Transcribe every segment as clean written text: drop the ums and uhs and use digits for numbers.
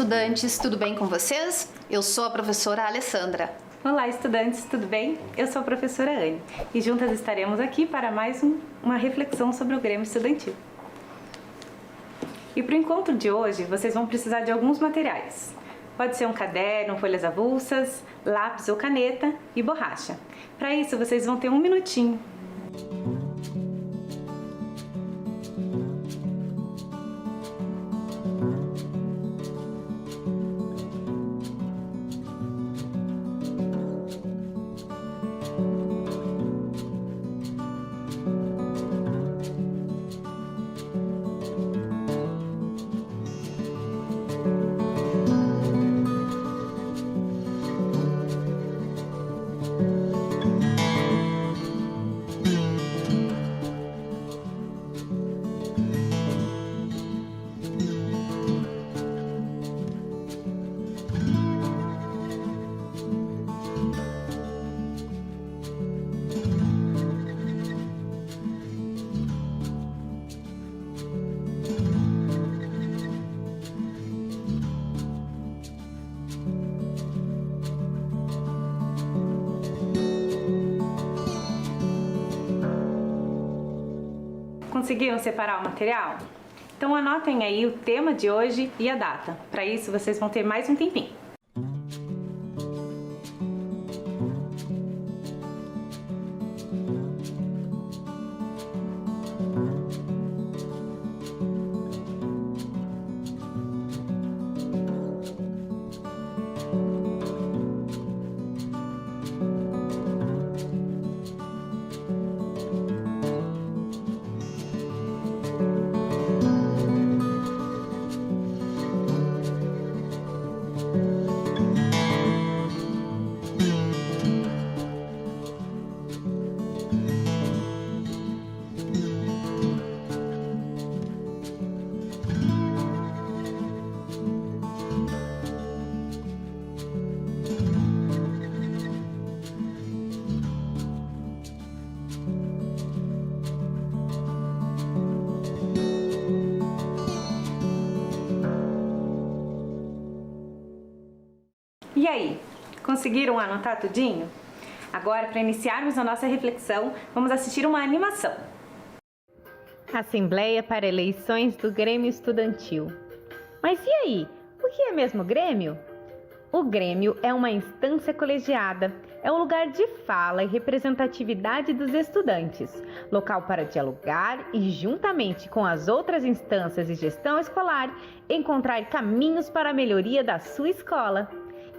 estudantes, tudo bem com vocês? Eu sou a professora Alessandra. Olá, estudantes, tudo bem? Eu sou a professora Anne e juntas estaremos aqui para mais uma reflexão sobre o Grêmio Estudantil. E para o encontro de hoje, vocês vão precisar de alguns materiais. Pode ser um caderno, folhas avulsas, lápis ou caneta e borracha. Para isso, vocês vão ter um minutinho. Conseguiram separar o material? Então anotem aí o tema de hoje e a data. Para isso, vocês vão ter mais um tempinho. E aí, conseguiram anotar tudinho? Agora, para iniciarmos a nossa reflexão, vamos assistir uma animação. Assembleia para eleições do Grêmio Estudantil. Mas e aí, o que é mesmo Grêmio? O Grêmio é uma instância colegiada, é um lugar de fala e representatividade dos estudantes, local para dialogar e, juntamente com as outras instâncias e gestão escolar, encontrar caminhos para a melhoria da sua escola.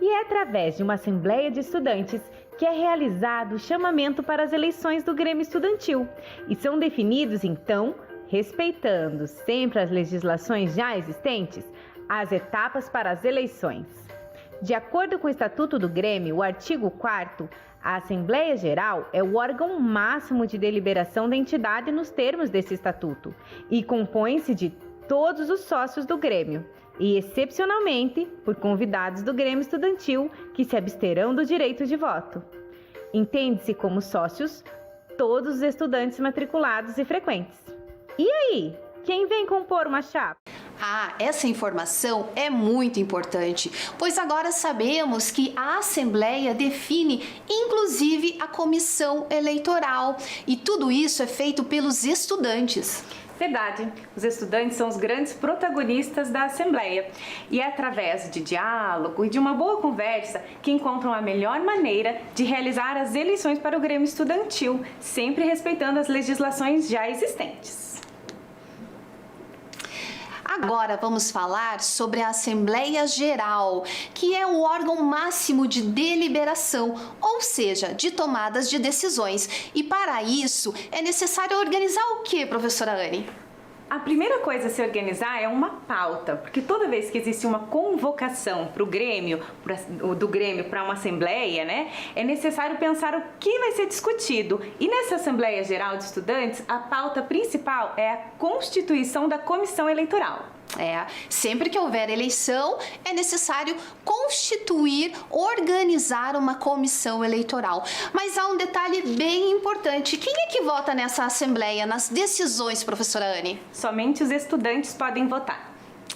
E é através de uma assembleia de estudantes que é realizado o chamamento para as eleições do Grêmio Estudantil e são definidos, então, respeitando sempre as legislações já existentes, as etapas para as eleições. De acordo com o Estatuto do Grêmio, o artigo 4º, a Assembleia Geral é o órgão máximo de deliberação da entidade nos termos desse estatuto e compõe-se de todos os sócios do Grêmio e, excepcionalmente, por convidados do Grêmio Estudantil que se absterão do direito de voto. Entende-se como sócios todos os estudantes matriculados e frequentes. E aí, quem vem compor uma chapa? Ah, essa informação é muito importante, pois agora sabemos que a Assembleia define, inclusive, a comissão eleitoral, e tudo isso é feito pelos estudantes. Verdade, os estudantes são os grandes protagonistas da Assembleia e é através de diálogo e de uma boa conversa que encontram a melhor maneira de realizar as eleições para o Grêmio Estudantil, sempre respeitando as legislações já existentes. Agora vamos falar sobre a Assembleia Geral, que é o órgão máximo de deliberação, ou seja, de tomadas de decisões. E para isso é necessário organizar o que, professora Anne? A primeira coisa a se organizar é uma pauta, porque toda vez que existe uma convocação para o Grêmio, do Grêmio para uma assembleia, né, é necessário pensar o que vai ser discutido. E nessa Assembleia Geral de Estudantes, a pauta principal é a constituição da comissão eleitoral. Sempre que houver eleição, é necessário constituir, organizar uma comissão eleitoral. Mas há um detalhe bem importante. Quem é que vota nessa assembleia, nas decisões, professora Anne? Somente os estudantes podem votar.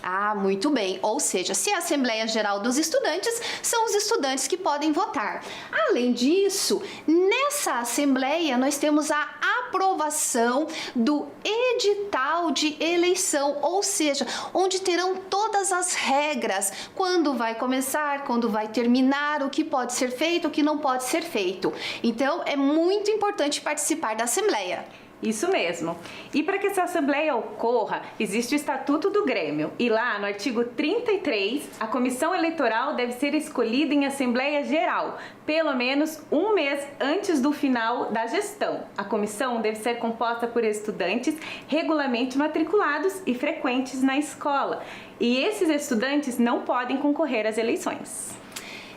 Ah, muito bem. Ou seja, se é a Assembleia Geral dos Estudantes, são os estudantes que podem votar. Além disso, nessa Assembleia nós temos a aprovação do edital de eleição, ou seja, onde terão todas as regras, quando vai começar, quando vai terminar, o que pode ser feito, o que não pode ser feito. Então, é muito importante participar da Assembleia. Isso mesmo. E para que essa assembleia ocorra, existe o Estatuto do Grêmio. E lá, no artigo 33, a comissão eleitoral deve ser escolhida em Assembleia Geral, pelo menos um mês antes do final da gestão. A comissão deve ser composta por estudantes regularmente matriculados e frequentes na escola. E esses estudantes não podem concorrer às eleições.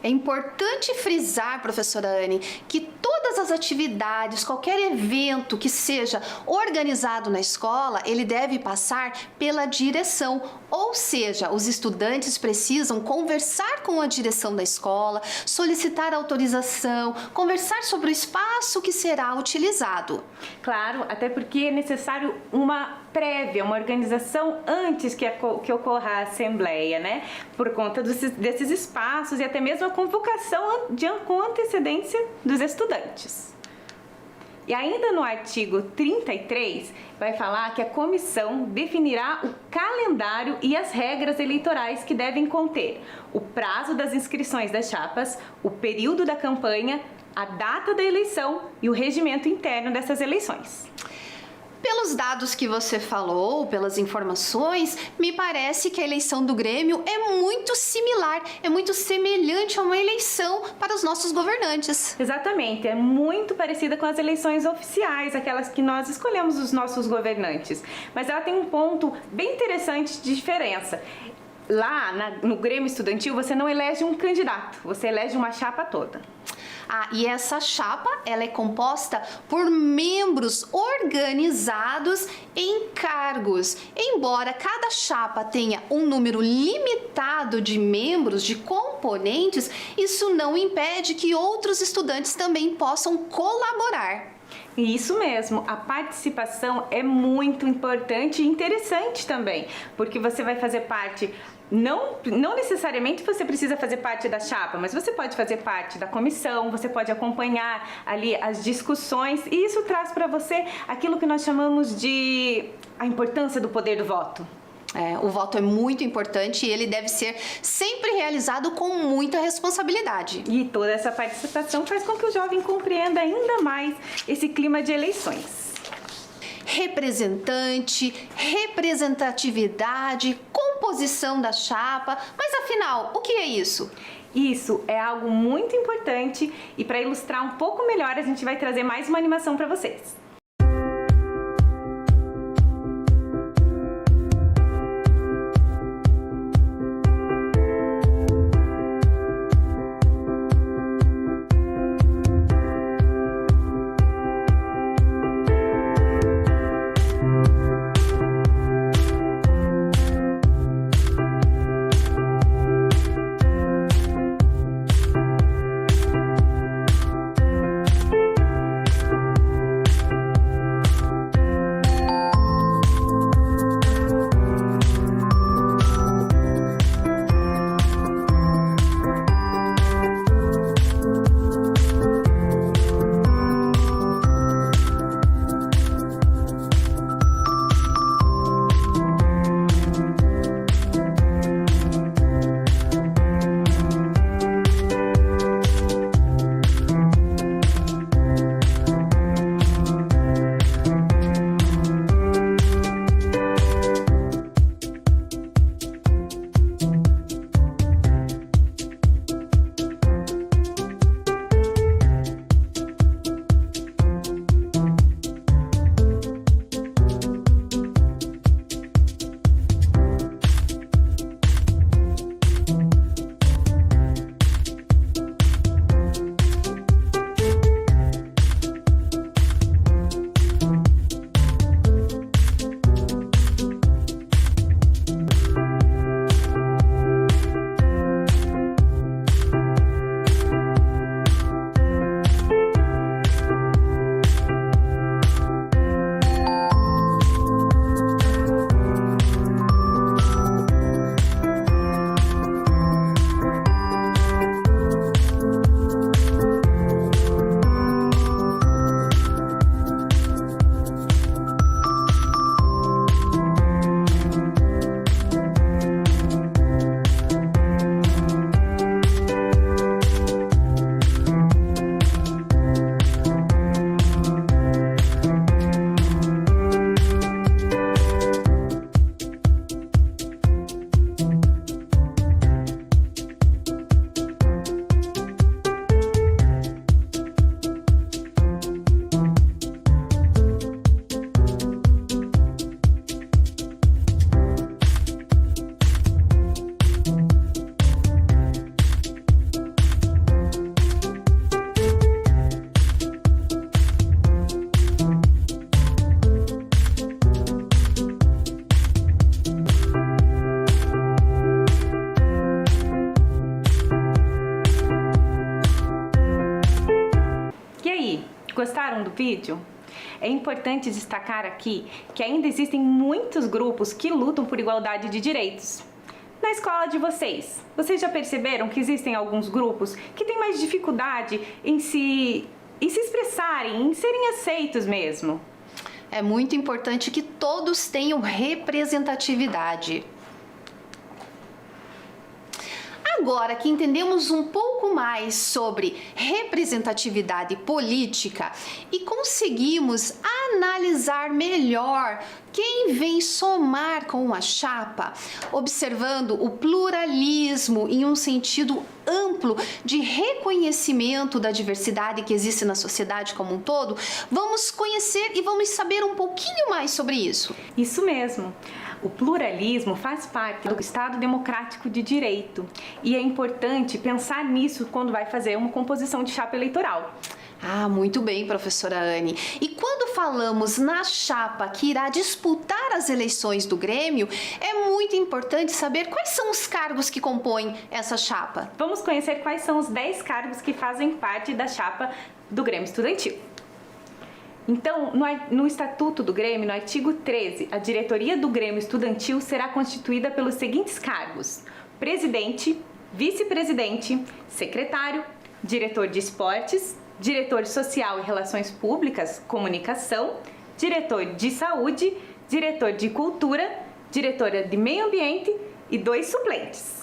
É importante frisar, professora Anne, que todas as atividades, qualquer evento que seja organizado na escola, ele deve passar pela direção, ou seja, os estudantes precisam conversar com a direção da escola, solicitar autorização, conversar sobre o espaço que será utilizado. Claro, até porque é necessário uma prévia, uma organização antes que ocorra a assembleia, né? Por conta desses espaços e até mesmo a convocação com antecedência dos estudantes. E ainda no artigo 33, vai falar que a comissão definirá o calendário e as regras eleitorais que devem conter o prazo das inscrições das chapas, o período da campanha, a data da eleição e o regimento interno dessas eleições. Pelos dados que você falou, pelas informações, me parece que a eleição do Grêmio é muito similar, é muito semelhante a uma eleição para os nossos governantes. Exatamente, é muito parecida com as eleições oficiais, aquelas que nós escolhemos os nossos governantes. Mas ela tem um ponto bem interessante de diferença. Lá no Grêmio Estudantil você não elege um candidato, você elege uma chapa toda. Ah, e essa chapa, ela é composta por membros organizados em cargos. Embora cada chapa tenha um número limitado de membros, de componentes, isso não impede que outros estudantes também possam colaborar. Isso mesmo, a participação é muito importante e interessante também, porque você vai fazer parte, não necessariamente você precisa fazer parte da chapa, mas você pode fazer parte da comissão, você pode acompanhar ali as discussões e isso traz para você aquilo que nós chamamos de a importância do poder do voto. O voto é muito importante e ele deve ser sempre realizado com muita responsabilidade. E toda essa participação faz com que o jovem compreenda ainda mais esse clima de eleições. Representante, representatividade, composição da chapa, mas afinal, o que é isso? Isso é algo muito importante e para ilustrar um pouco melhor a gente vai trazer mais uma animação para vocês. vídeo? É importante destacar aqui que ainda existem muitos grupos que lutam por igualdade de direitos. Na escola de vocês já perceberam que existem alguns grupos que têm mais dificuldade em se expressarem, em serem aceitos mesmo? É muito importante que todos tenham representatividade. Agora que entendemos um pouco mais sobre representatividade política e conseguimos analisar melhor quem vem somar com a chapa, observando o pluralismo em um sentido amplo de reconhecimento da diversidade que existe na sociedade como um todo, vamos conhecer e vamos saber um pouquinho mais sobre isso. Isso mesmo. O pluralismo faz parte do Estado Democrático de Direito e é importante pensar nisso quando vai fazer uma composição de chapa eleitoral. Ah, muito bem, professora Anne. E quando falamos na chapa que irá disputar as eleições do Grêmio, é muito importante saber quais são os cargos que compõem essa chapa. Vamos conhecer quais são os 10 cargos que fazem parte da chapa do Grêmio Estudantil. Então, no Estatuto do Grêmio, no artigo 13, a diretoria do Grêmio Estudantil será constituída pelos seguintes cargos: presidente, vice-presidente, secretário, diretor de esportes, diretor social e relações públicas, comunicação, diretor de saúde, diretor de cultura, diretora de meio ambiente e 2 suplentes.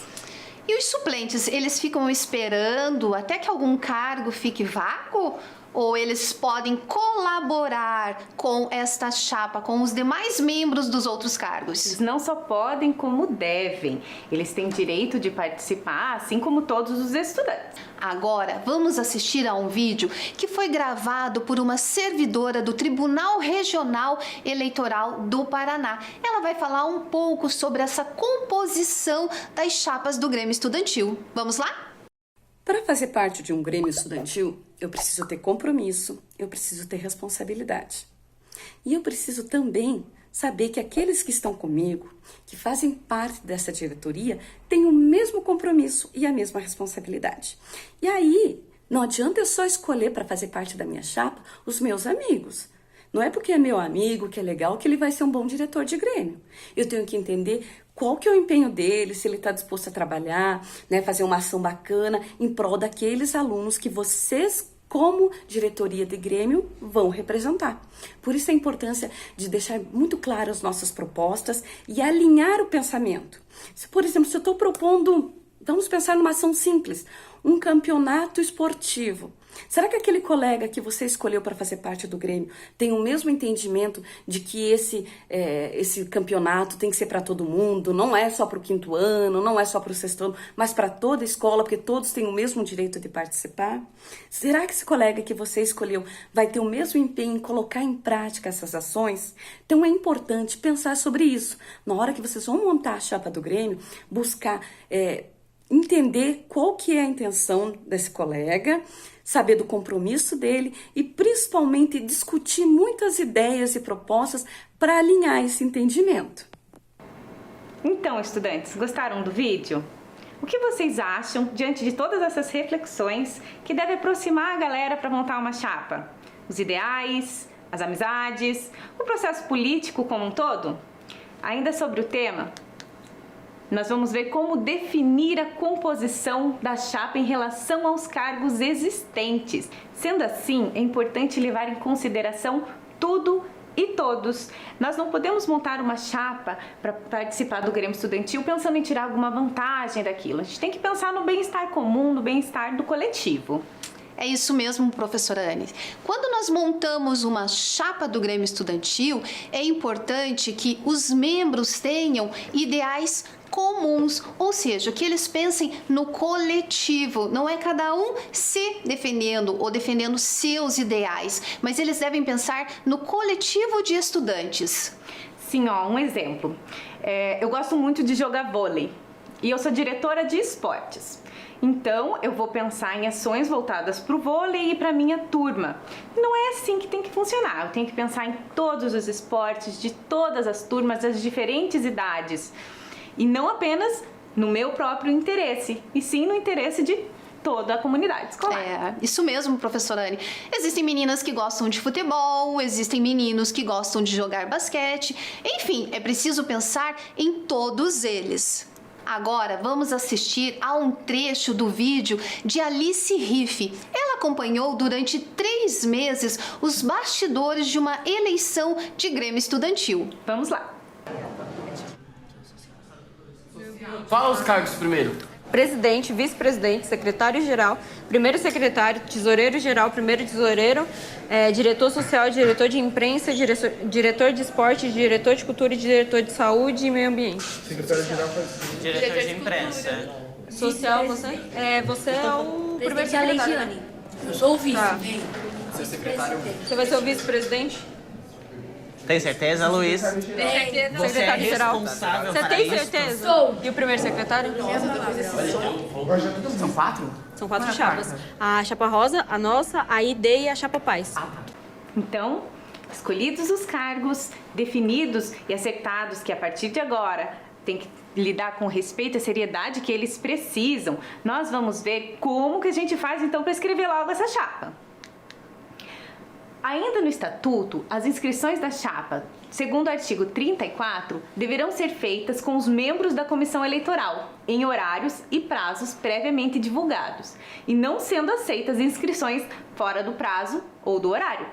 E os suplentes, eles ficam esperando até que algum cargo fique vago? Ou eles podem colaborar com esta chapa, com os demais membros dos outros cargos? Eles não só podem, como devem. Eles têm direito de participar, assim como todos os estudantes. Agora, vamos assistir a um vídeo que foi gravado por uma servidora do Tribunal Regional Eleitoral do Paraná. Ela vai falar um pouco sobre essa composição das chapas do Grêmio Estudantil. Vamos lá? Para fazer parte de um Grêmio Estudantil, eu preciso ter compromisso, eu preciso ter responsabilidade. E eu preciso também saber que aqueles que estão comigo, que fazem parte dessa diretoria, têm o mesmo compromisso e a mesma responsabilidade. E aí, não adianta eu só escolher para fazer parte da minha chapa os meus amigos. Não é porque é meu amigo, que é legal, que ele vai ser um bom diretor de Grêmio. Eu tenho que entender qual que é o empenho dele, se ele está disposto a trabalhar, né, fazer uma ação bacana em prol daqueles alunos que vocês, como diretoria de Grêmio, vão representar. Por isso a importância de deixar muito claras as nossas propostas e alinhar o pensamento. Por exemplo, se eu estou propondo, vamos pensar numa ação simples, um campeonato esportivo. Será que aquele colega que você escolheu para fazer parte do Grêmio tem o mesmo entendimento de que esse campeonato tem que ser para todo mundo, não é só para o 5º ano, não é só para o 6º ano, mas para toda a escola, porque todos têm o mesmo direito de participar? Será que esse colega que você escolheu vai ter o mesmo empenho em colocar em prática essas ações? Então é importante pensar sobre isso. Na hora que vocês vão montar a chapa do Grêmio, buscar entender qual que é a intenção desse colega, saber do compromisso dele e principalmente discutir muitas ideias e propostas para alinhar esse entendimento. Então, estudantes, gostaram do vídeo? O que vocês acham diante de todas essas reflexões que deve aproximar a galera para montar uma chapa? Os ideais, as amizades, o processo político como um todo? Ainda sobre o tema, nós vamos ver como definir a composição da chapa em relação aos cargos existentes. Sendo assim, é importante levar em consideração tudo e todos. Nós não podemos montar uma chapa para participar do Grêmio Estudantil pensando em tirar alguma vantagem daquilo. A gente tem que pensar no bem-estar comum, no bem-estar do coletivo. É isso mesmo, professora Anne. Quando nós montamos uma chapa do Grêmio Estudantil, é importante que os membros tenham ideais comuns, ou seja, que eles pensem no coletivo. Não é cada um se defendendo ou defendendo seus ideais, mas eles devem pensar no coletivo de estudantes. Sim, um exemplo. Eu gosto muito de jogar vôlei e eu sou diretora de esportes. Então, eu vou pensar em ações voltadas para o vôlei e para a minha turma. Não é assim que tem que funcionar. Eu tenho que pensar em todos os esportes, de todas as turmas, das diferentes idades. E não apenas no meu próprio interesse, e sim no interesse de toda a comunidade escolar. Isso mesmo, professora Anne. Existem meninas que gostam de futebol, existem meninos que gostam de jogar basquete. Enfim, é preciso pensar em todos eles. Agora vamos assistir a um trecho do vídeo de Alice Riff. Ela acompanhou durante 3 meses os bastidores de uma eleição de Grêmio Estudantil. Vamos lá. Fala os cargos primeiro. Presidente, vice-presidente, secretário-geral, primeiro secretário, tesoureiro-geral, primeiro tesoureiro, diretor social, diretor de imprensa, diretor de esporte, diretor de cultura e diretor de saúde e meio ambiente. Secretário-geral faz... Diretor de imprensa. Social, você? Você é o primeiro secretário. Eu sou o vice. Tá. Seu secretário. Você vai ser o vice-presidente? Tem certeza, Luiz? Você é responsável Você para tem isso? certeza? Sou. E o primeiro secretário? São 4? São 4 chapas. A chapa rosa, a nossa, a ID e a chapa paz. Então, escolhidos os cargos, definidos e acertados que a partir de agora tem que lidar com respeito e seriedade que eles precisam, nós vamos ver como que a gente faz então para escrever logo essa chapa. Ainda no Estatuto, as inscrições da chapa, segundo o artigo 34, deverão ser feitas com os membros da comissão eleitoral, em horários e prazos previamente divulgados, e não sendo aceitas inscrições fora do prazo ou do horário.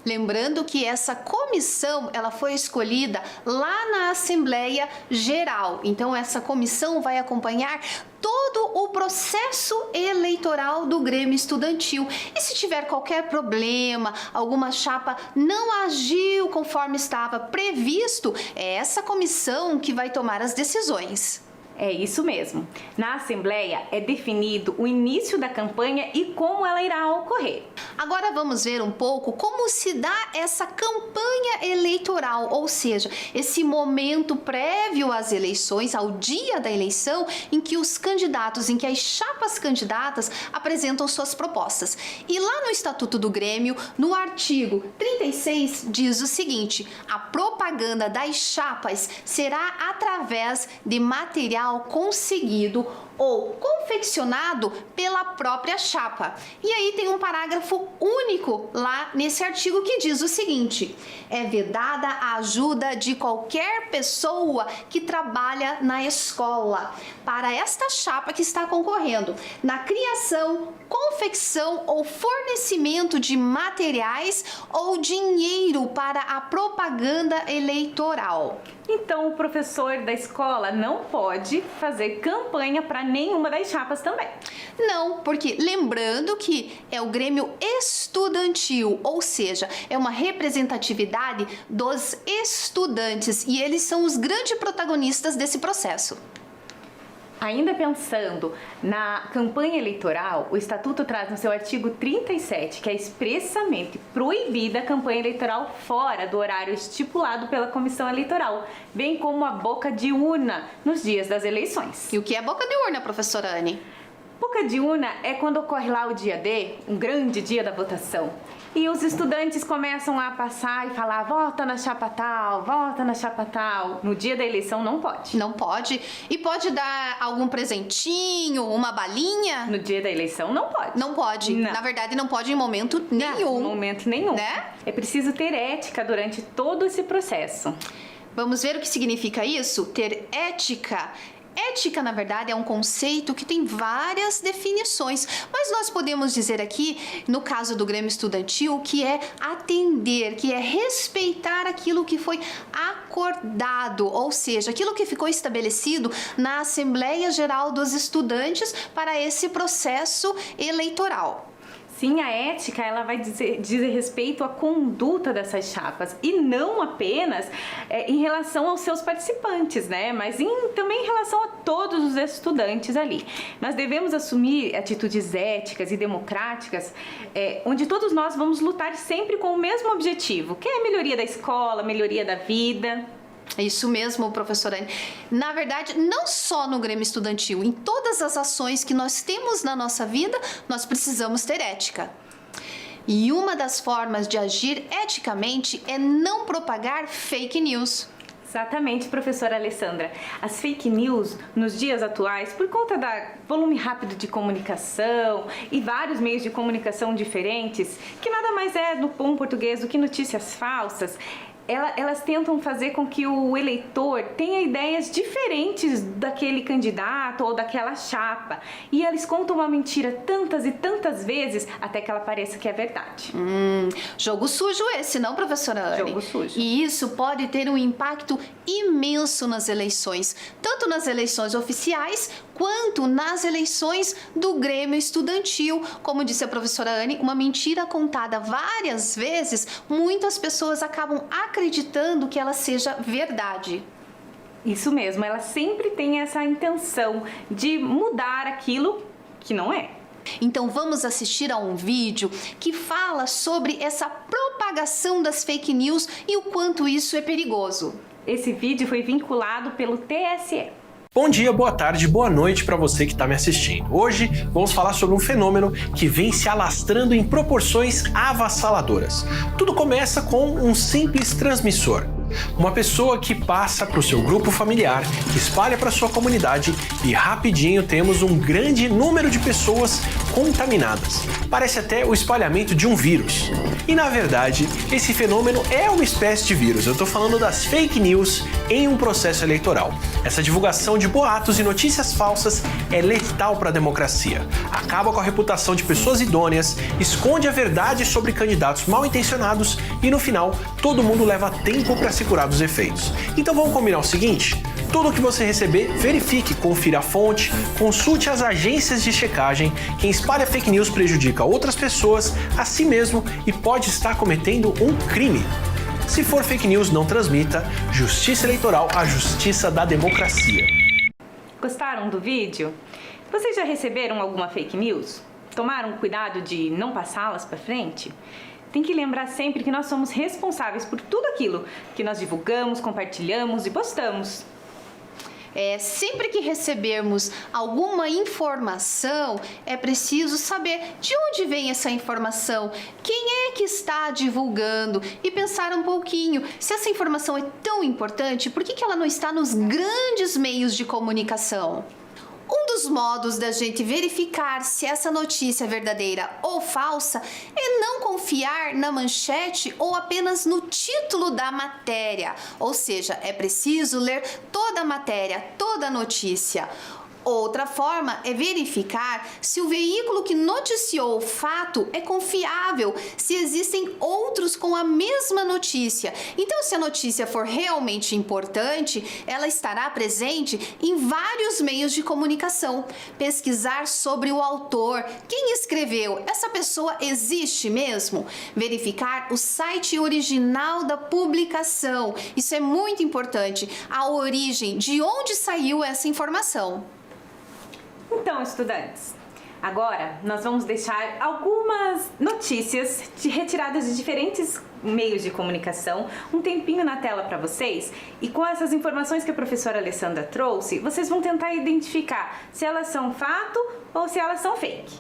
Lembrando que essa comissão, ela foi escolhida lá na Assembleia Geral. Então, essa comissão vai acompanhar todo o processo eleitoral do Grêmio Estudantil. E se tiver qualquer problema, alguma chapa não agiu conforme estava previsto, é essa comissão que vai tomar as decisões. É isso mesmo. Na Assembleia é definido o início da campanha e como ela irá ocorrer. Agora vamos ver um pouco como se dá essa campanha eleitoral, ou seja, esse momento prévio às eleições, ao dia da eleição, em que os candidatos, em que as chapas candidatas apresentam suas propostas. E lá no Estatuto do Grêmio, no artigo 36, diz o seguinte: a propaganda das chapas será através de material conseguido ou confeccionado pela própria chapa. E aí tem um parágrafo único lá nesse artigo que diz o seguinte: é vedada a ajuda de qualquer pessoa que trabalha na escola para esta chapa que está concorrendo na criação, confecção ou fornecimento de materiais ou dinheiro para a propaganda eleitoral. Então, o professor da escola não pode fazer campanha para nenhuma das chapas também. Não, porque lembrando que é o Grêmio Estudantil, ou seja, é uma representatividade dos estudantes e eles são os grandes protagonistas desse processo. Ainda pensando na campanha eleitoral, o Estatuto traz no seu artigo 37 que é expressamente proibida a campanha eleitoral fora do horário estipulado pela comissão eleitoral, bem como a boca de urna nos dias das eleições. E o que é boca de urna, professora Anne? Boca de urna é quando ocorre lá o dia D, um grande dia da votação. E os estudantes começam a passar e falar: vota na chapa tal, vota na chapa tal. No dia da eleição não pode. Não pode. E pode dar algum presentinho, uma balinha? No dia da eleição não pode. Não pode. Não. Na verdade, não pode em momento nenhum. Em momento nenhum. Né? É preciso ter ética durante todo esse processo. Vamos ver o que significa isso? Ter ética. Ética, na verdade, é um conceito que tem várias definições, mas nós podemos dizer aqui, no caso do Grêmio Estudantil, que é atender, que é respeitar aquilo que foi acordado, ou seja, aquilo que ficou estabelecido na Assembleia Geral dos Estudantes para esse processo eleitoral. Sim, a ética ela vai dizer respeito à conduta dessas chapas e não apenas em relação aos seus participantes, né? Mas também em relação a todos os estudantes ali. Nós devemos assumir atitudes éticas e democráticas, onde todos nós vamos lutar sempre com o mesmo objetivo, que é a melhoria da escola, a melhoria da vida. É isso mesmo, professora Anne. Na verdade, não só no Grêmio Estudantil, em todas as ações que nós temos na nossa vida, nós precisamos ter ética. E uma das formas de agir eticamente é não propagar fake news. Exatamente, professora Alessandra. As fake news nos dias atuais, por conta do volume rápido de comunicação e vários meios de comunicação diferentes, que nada mais é no bom português do que notícias falsas, elas tentam fazer com que o eleitor tenha ideias diferentes daquele candidato ou daquela chapa. E eles contam uma mentira tantas e tantas vezes até que ela pareça que é verdade. Jogo sujo esse, não, professora Anne? Jogo sujo. E isso pode ter um impacto imenso nas eleições, tanto nas eleições oficiais quanto nas eleições do Grêmio Estudantil. Como disse a professora Anne, uma mentira contada várias vezes, muitas pessoas acabam acreditando que ela seja verdade. Isso mesmo, ela sempre tem essa intenção de mudar aquilo que não é. Então vamos assistir a um vídeo que fala sobre essa propagação das fake news e o quanto isso é perigoso. Esse vídeo foi vinculado pelo TSE. Bom dia, boa tarde, boa noite para você que está me assistindo. Hoje vamos falar sobre um fenômeno que vem se alastrando em proporções avassaladoras. Tudo começa com um simples transmissor. Uma pessoa que passa para o seu grupo familiar, que espalha para sua comunidade e rapidinho temos um grande número de pessoas contaminadas. Parece até o espalhamento de um vírus. E na verdade, esse fenômeno é uma espécie de vírus. Eu estou falando das fake news em um processo eleitoral. Essa divulgação de boatos e notícias falsas é letal para a democracia. Acaba com a reputação de pessoas idôneas, esconde a verdade sobre candidatos mal intencionados e no final todo mundo leva tempo para se curar dos efeitos. Então vamos combinar o seguinte? Tudo que você receber, verifique, confira a fonte, consulte as agências de checagem. Quem espalha fake news prejudica outras pessoas, a si mesmo e pode estar cometendo um crime. Se for fake news, não transmita. Justiça eleitoral, a justiça da democracia. Gostaram do vídeo? Vocês já receberam alguma fake news? Tomaram cuidado de não passá-las para frente? Tem que lembrar sempre que nós somos responsáveis por tudo aquilo que nós divulgamos, compartilhamos e postamos. Sempre que recebermos alguma informação, é preciso saber de onde vem essa informação, quem é que está divulgando e pensar um pouquinho, se essa informação é tão importante, por que ela não está nos grandes meios de comunicação? Um dos modos da gente verificar se essa notícia é verdadeira ou falsa é não confiar na manchete ou apenas no título da matéria. Ou seja, é preciso ler toda a matéria, toda a notícia. Outra forma é verificar se o veículo que noticiou o fato é confiável, se existem outros com a mesma notícia. Então, se a notícia for realmente importante, ela estará presente em vários meios de comunicação. Pesquisar sobre o autor, quem escreveu, essa pessoa existe mesmo? Verificar o site original da publicação. Isso é muito importante, a origem, de onde saiu essa informação. Então, estudantes, agora nós vamos deixar algumas notícias retiradas de diferentes meios de comunicação, um tempinho na tela para vocês, e com essas informações que a professora Alessandra trouxe, vocês vão tentar identificar se elas são fato ou se elas são fake.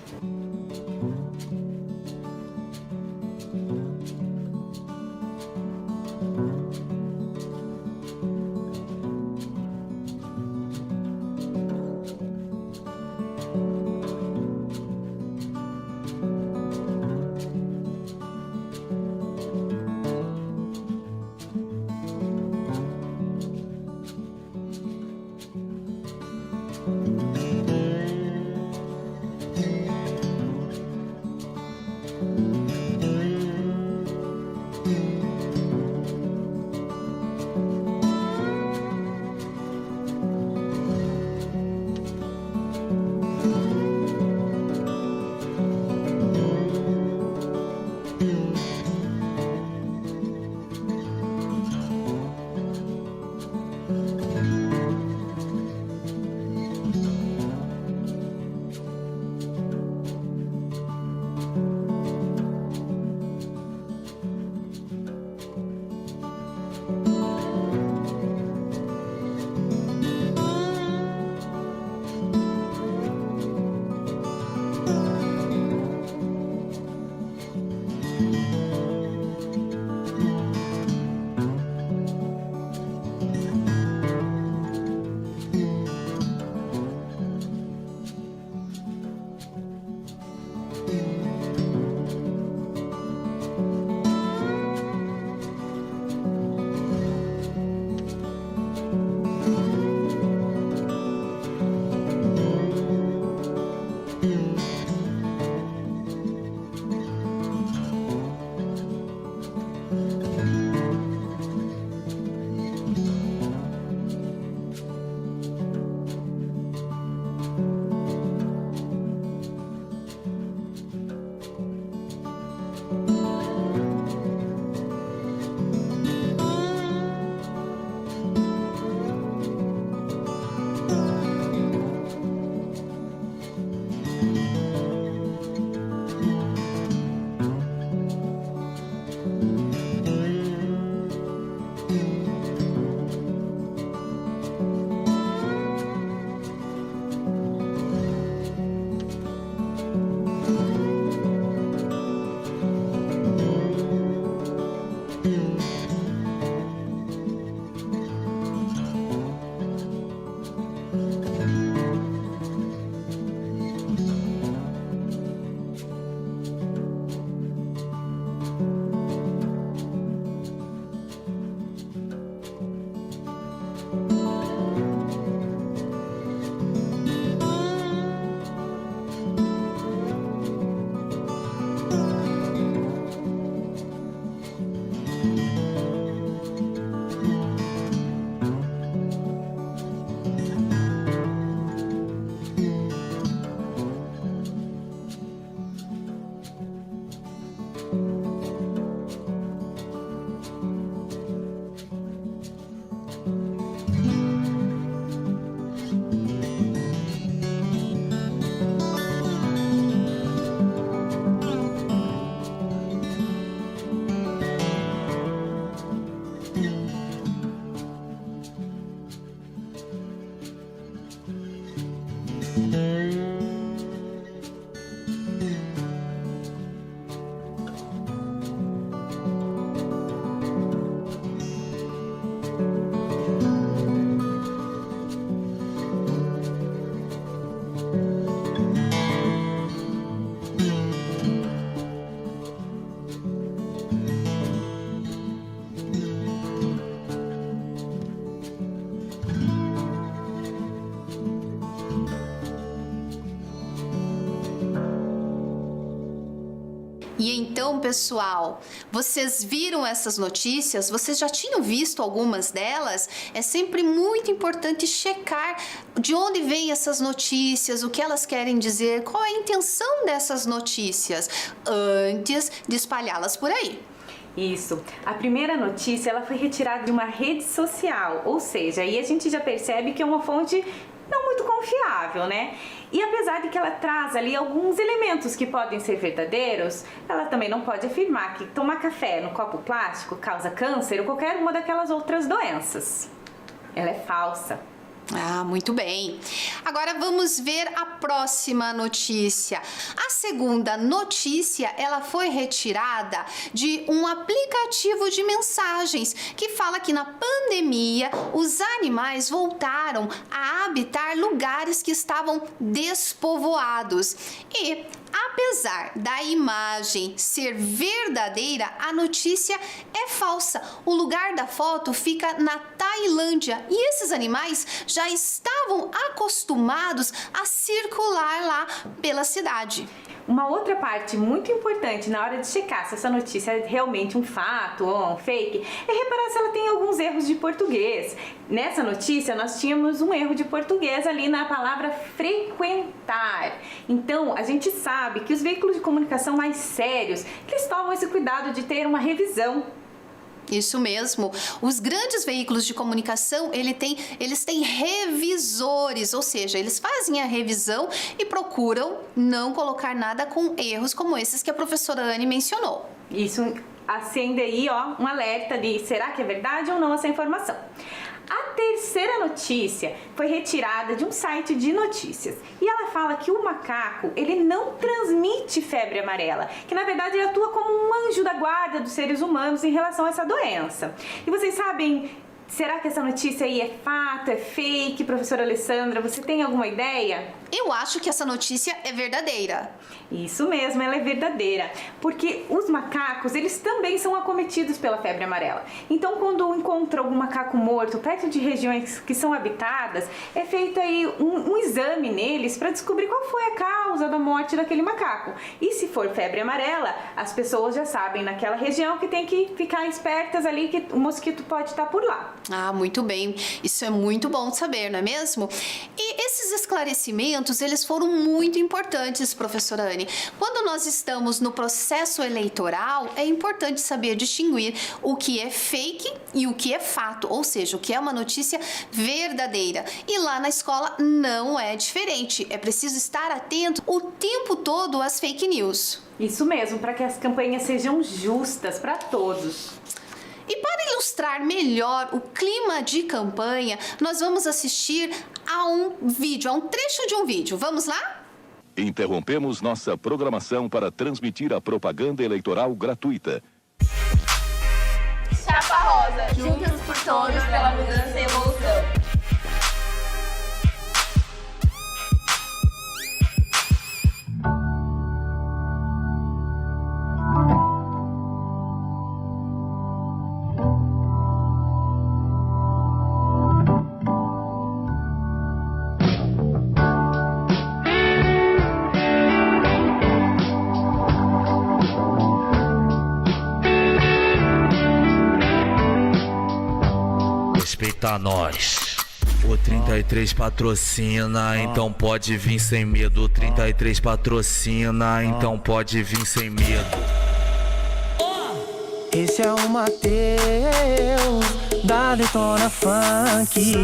E então, pessoal, vocês viram essas notícias? Vocês já tinham visto algumas delas? É sempre muito importante checar de onde vêm essas notícias, o que elas querem dizer, qual é a intenção dessas notícias, antes de espalhá-las por aí. Isso. A primeira notícia, ela foi retirada de uma rede social, ou seja, aí a gente já percebe que é uma fonte não muito confiável, né? E apesar de que ela traz ali alguns elementos que podem ser verdadeiros, ela também não pode afirmar que tomar café no copo plástico causa câncer ou qualquer uma daquelas outras doenças. Ela é falsa. Ah, muito bem. Agora vamos ver a próxima notícia. A segunda notícia, ela foi retirada de um aplicativo de mensagens que fala que na pandemia os animais voltaram a habitar lugares que estavam despovoados. E apesar da imagem ser verdadeira, a notícia é falsa. O lugar da foto fica na Tailândia e esses animais já estavam acostumados a circular lá pela cidade. Uma outra parte muito importante na hora de checar se essa notícia é realmente um fato ou um fake é reparar se ela tem alguns erros de português. Nessa notícia nós tínhamos um erro de português ali na palavra frequentar. Então a gente sabe que os veículos de comunicação mais sérios, eles tomam esse cuidado de ter uma revisão. Isso mesmo. Os grandes veículos de comunicação, eles têm revisores, ou seja, eles fazem a revisão e procuram não colocar nada com erros como esses que a professora Anne mencionou. Isso acende aí, ó, um alerta de será que é verdade ou não essa informação. A terceira notícia foi retirada de um site de notícias e ela fala que o macaco, ele não transmite febre amarela, que na verdade ele atua como um anjo da guarda dos seres humanos em relação a essa doença. E vocês sabem, será que essa notícia aí é fato, é fake? Professora Alessandra, você tem alguma ideia? Eu acho que essa notícia é verdadeira. Isso mesmo, ela é verdadeira, porque os macacos, eles também são acometidos pela febre amarela. Então, quando encontra algum macaco morto perto de regiões que são habitadas, é feito aí um exame neles para descobrir qual foi a causa da morte daquele macaco. E se for febre amarela, as pessoas já sabem naquela região que tem que ficar espertas ali, que o mosquito pode estar por lá. Ah, muito bem. Isso é muito bom de saber, não é mesmo? E esses esclarecimentos, eles foram muito importantes, professora Anne. Quando nós estamos no processo eleitoral, é importante saber distinguir o que é fake e o que é fato, ou seja, o que é uma notícia verdadeira. E lá na escola não é diferente. É preciso estar atento o tempo todo às fake news. Isso mesmo, para que as campanhas sejam justas para todos. E para ilustrar melhor o clima de campanha, nós vamos assistir a um vídeo, a um trecho de um vídeo. Vamos lá? Interrompemos nossa programação para transmitir a propaganda eleitoral gratuita. Chapa Rosa, juntos por todos pela mudança e evolução. Respeita nós. O 33 patrocina, então pode vir sem medo. O 33 patrocina, então pode vir sem medo. Esse é o Matheus da Detona Funk.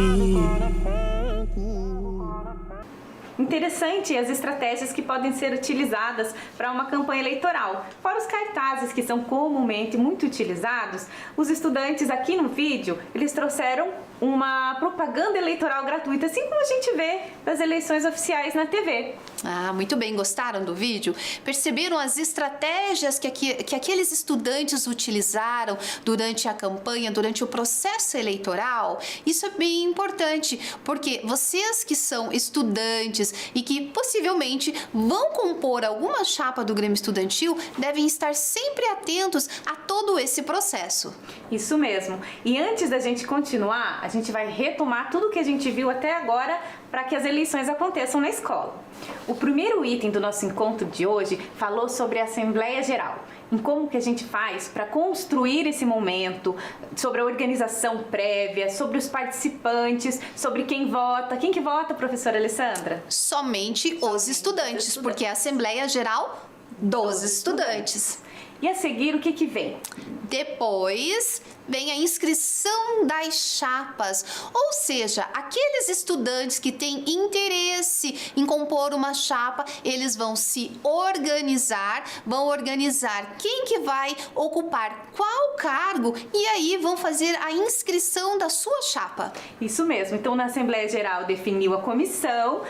Interessante as estratégias que podem ser utilizadas para uma campanha eleitoral. Fora os cartazes que são comumente muito utilizados, os estudantes aqui no vídeo, eles trouxeram uma propaganda eleitoral gratuita, assim como a gente vê das eleições oficiais na TV. Ah, muito bem. Gostaram do vídeo? Perceberam as estratégias que aqueles estudantes utilizaram durante a campanha, durante o processo eleitoral? Isso é bem importante, porque vocês que são estudantes e que possivelmente vão compor alguma chapa do Grêmio Estudantil devem estar sempre atentos a todo esse processo. Isso mesmo. E antes da gente continuar, a gente vai retomar tudo que a gente viu até agora para que as eleições aconteçam na escola. O primeiro item do nosso encontro de hoje falou sobre a Assembleia Geral, em como que a gente faz para construir esse momento, sobre a organização prévia, sobre os participantes, sobre quem vota. Quem que vota, professora Alessandra? Somente os estudantes, porque é a Assembleia Geral dos estudantes. E a seguir, o que vem? Depois vem a inscrição das chapas, ou seja, aqueles estudantes que têm interesse em compor uma chapa, eles vão se organizar, vão organizar quem que vai ocupar qual cargo e aí vão fazer a inscrição da sua chapa. Isso mesmo. Então, na Assembleia Geral definiu a comissão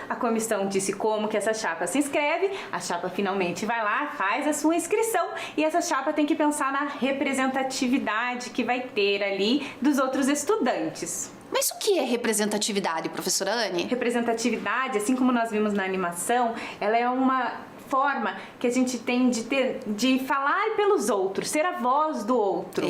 disse como que essa chapa se inscreve, a chapa finalmente vai lá, faz a sua inscrição e essa chapa tem que pensar na representatividade que vai ter ali dos outros estudantes. Mas o que é representatividade, professora Anne? Representatividade, assim como nós vimos na animação, ela é uma forma que a gente tem de falar pelos outros, ser a voz do outro.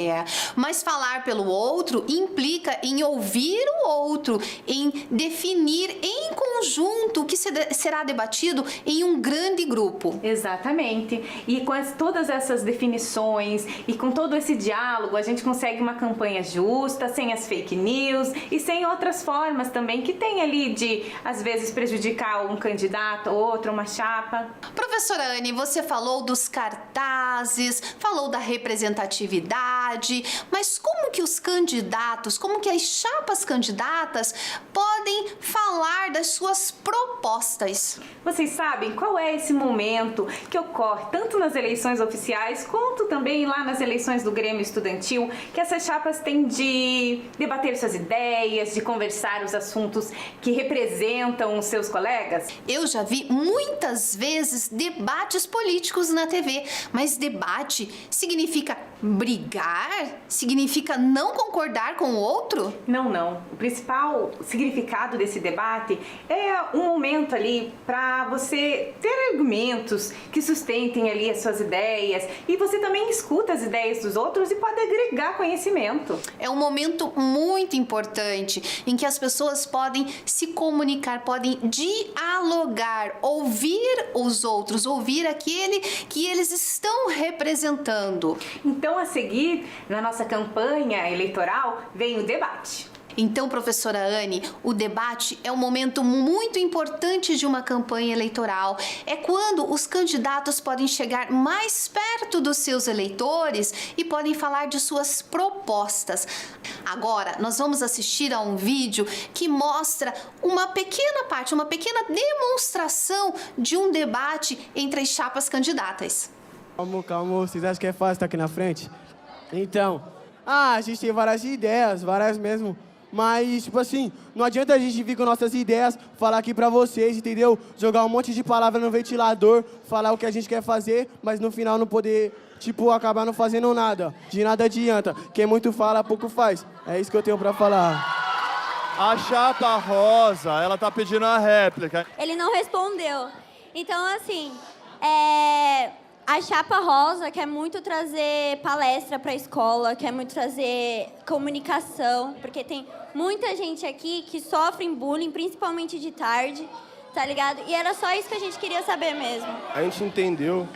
Mas falar pelo outro implica em ouvir o outro, em definir em conjunto o que será debatido em um grande grupo. Exatamente. E com todas essas definições e com todo esse diálogo, a gente consegue uma campanha justa, sem as fake news e sem outras formas também que tem ali de, às vezes, prejudicar um candidato, outro, uma chapa. Professora Anne, você falou dos cartazes, falou da representatividade, mas como que os candidatos, como que as chapas candidatas podem falar das suas propostas? Vocês sabem qual é esse momento que ocorre tanto nas eleições oficiais quanto também lá nas eleições do Grêmio Estudantil, que essas chapas têm de debater suas ideias, de conversar os assuntos que representam os seus colegas? Eu já vi muitas vezes debates políticos na TV, mas debate significa brigar? Significa não concordar com o outro? Não. O principal significado desse debate é um momento ali para você ter argumentos que sustentem ali as suas ideias e você também escuta as ideias dos outros e pode agregar conhecimento. É um momento muito importante em que as pessoas podem se comunicar, podem dialogar, ouvir os outros, ouvir aquele que eles estão representando. Então, a seguir, na nossa campanha eleitoral, vem o debate. Então, professora Anne, o debate é um momento muito importante de uma campanha eleitoral. É quando os candidatos podem chegar mais perto dos seus eleitores e podem falar de suas propostas. Agora, nós vamos assistir a um vídeo que mostra uma pequena parte, uma pequena demonstração de um debate entre as chapas candidatas. Calma, vocês acham que é fácil estar aqui na frente? Então, a gente tem várias ideias, várias mesmo. Mas, tipo assim, não adianta a gente vir com nossas ideias, falar aqui pra vocês, entendeu? Jogar um monte de palavra no ventilador, falar o que a gente quer fazer, mas no final não poder, tipo, acabar não fazendo nada. De nada adianta. Quem muito fala, pouco faz. É isso que eu tenho pra falar. A chapa rosa, ela tá pedindo a réplica. Ele não respondeu. Então, assim, a chapa rosa quer muito trazer palestra para a escola, quer muito trazer comunicação, porque tem muita gente aqui que sofre bullying, principalmente de tarde, tá ligado? E era só isso que a gente queria saber mesmo. A gente entendeu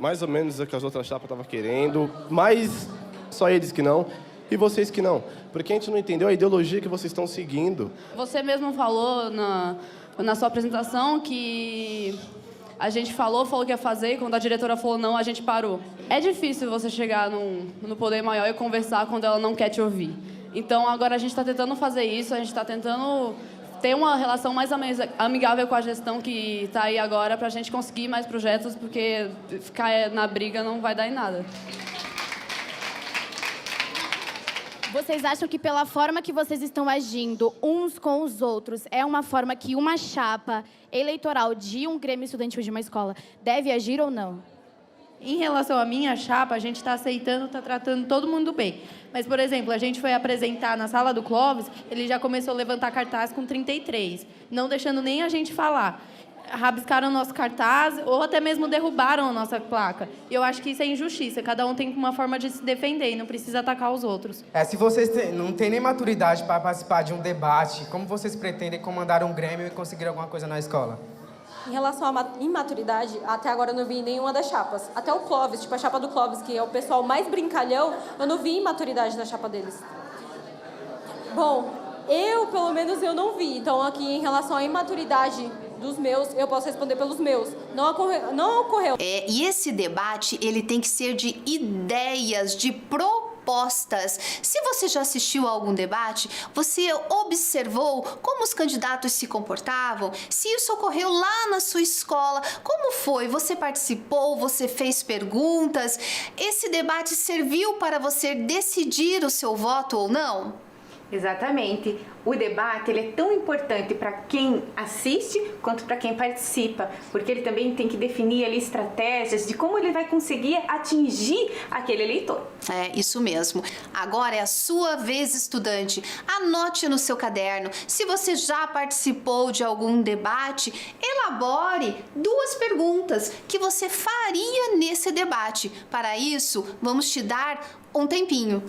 mais ou menos o que as outras chapas estavam querendo, mas só eles que não, e vocês que não. Porque a gente não entendeu a ideologia que vocês estão seguindo. Você mesmo falou na sua apresentação que a gente falou que ia fazer e quando a diretora falou não, a gente parou. É difícil você chegar no poder maior e conversar quando ela não quer te ouvir. Então, agora a gente está tentando fazer isso, a gente está tentando ter uma relação mais amigável com a gestão que está aí agora para a gente conseguir mais projetos, porque ficar na briga não vai dar em nada. Vocês acham que pela forma que vocês estão agindo uns com os outros, é uma forma que uma chapa eleitoral de um grêmio estudantil de uma escola deve agir ou não? Em relação à minha chapa, a gente está aceitando, está tratando todo mundo bem. Mas, por exemplo, a gente foi apresentar na sala do Clóvis, ele já começou a levantar cartaz com 33, não deixando nem a gente falar. Rabiscaram o nosso cartaz ou até mesmo derrubaram a nossa placa. E eu acho que isso é injustiça. Cada um tem uma forma de se defender e não precisa atacar os outros. Se vocês não têm nem maturidade para participar de um debate, como vocês pretendem comandar um grêmio e conseguir alguma coisa na escola? Em relação à imaturidade, até agora eu não vi nenhuma das chapas. Até o Clóvis, tipo a chapa do Clóvis, que é o pessoal mais brincalhão, eu não vi imaturidade na chapa deles. Bom, pelo menos, eu não vi. Então, aqui, em relação à imaturidade dos meus, eu posso responder pelos meus. Não ocorreu. E esse debate, ele tem que ser de ideias, de propostas. Se você já assistiu a algum debate, você observou como os candidatos se comportavam? Se isso ocorreu lá na sua escola, como foi? Você participou? Você fez perguntas? Esse debate serviu para você decidir o seu voto ou não? Exatamente. O debate ele é tão importante para quem assiste quanto para quem participa, porque ele também tem que definir ali estratégias de como ele vai conseguir atingir aquele eleitor. É, isso mesmo. Agora é a sua vez, estudante. Anote no seu caderno. Se você já participou de algum debate, elabore 2 perguntas que você faria nesse debate. Para isso, vamos te dar um tempinho.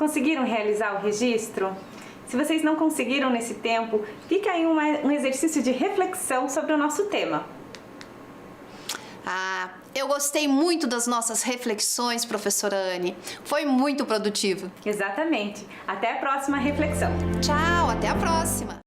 Conseguiram realizar o registro? Se vocês não conseguiram nesse tempo, fica aí um exercício de reflexão sobre o nosso tema. Ah, eu gostei muito das nossas reflexões, professora Anne. Foi muito produtivo. Exatamente. Até a próxima reflexão. Tchau, até a próxima.